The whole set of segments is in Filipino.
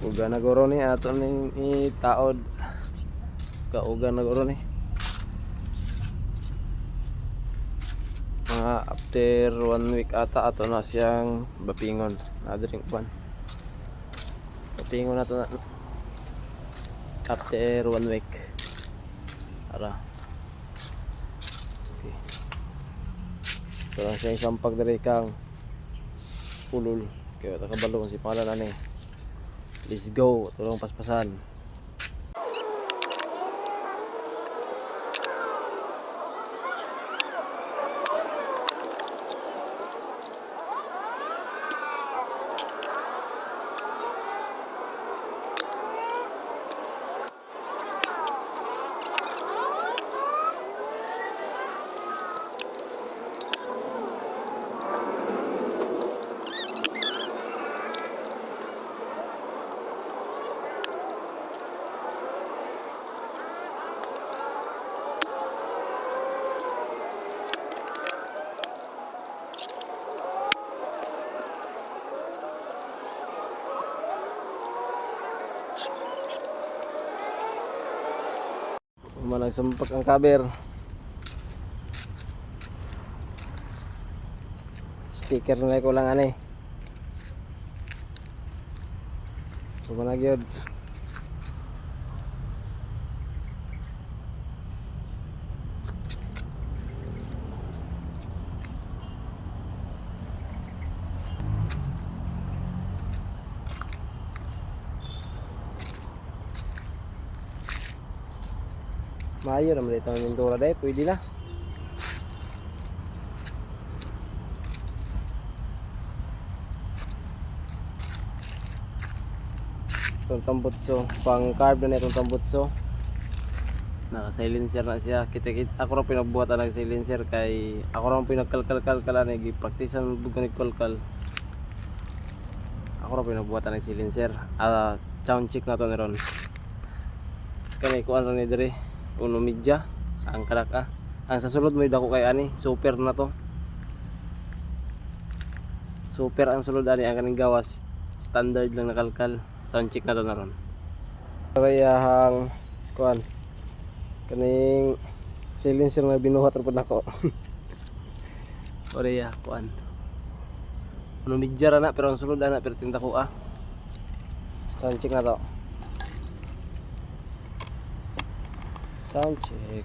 Uga na guro ni ato ning itaod. Kauga na guro ni. Mga after 1 week ata ato na siyang bapingon. Na drink one. Bapingon na to na after 1 week. Ara. Okay. Ito lang siya isang pagdari kang pulul. Kaya takabalo si pangalan ani. Let's go. Tulong paspasan. Managsampak ang cover. Sticker na ko lang ani. Kumana gyud. Mayo naman dito ang pintura dahil, pwede na. Itong tambutso, pang carb na itong tambutso. Naka silencer na siya. Ako rin pinagbuhatan ng silencer kay ako rin pinagkalkal-kalkala na gipraktisan bukan nagkalkal. Ako rin pinagbuhatan ng silencer. Sound check na ito ni Ron. Kani kuan rin ni Dre. Uno media ang karaka. Ang sa sulod mo dako kay ani, super na to. Super ang sulod ani ang kaning gawas. Standard lang nakalkal. Sound check na to na ron. Karayahang kuan. Kaning silencer na binuhat ra pud nako. Oraya kuan. Uno media ra na pero ang sulod ana pero tinta ko Sound check na to. Sound check.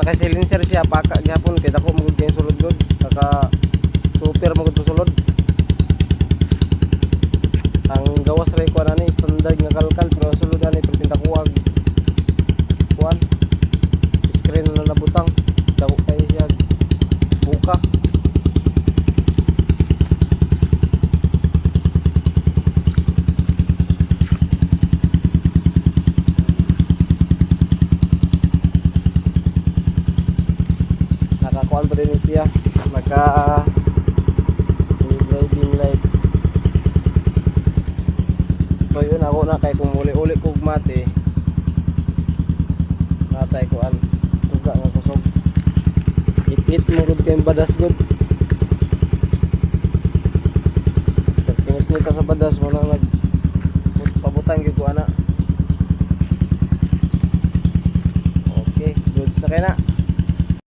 Naka-silencer siya paka gyapon kay dako magud kay sulod gud. Naka super magud sulod. Ang gawas ray ko ani standard nga kalkal pero ang sulod ani pinta kuwag. Kuan. Screen na nabutang. Dako kay siya buka. Nakakuan pa rin siya, naka driving light. So yun ako na kay kung uli-uli kog mati natay ko suga nga kusog it mo gud kay badas gud. So kinit sa badas mo na pabutang gyud ko ana. Okay, goods na kay na.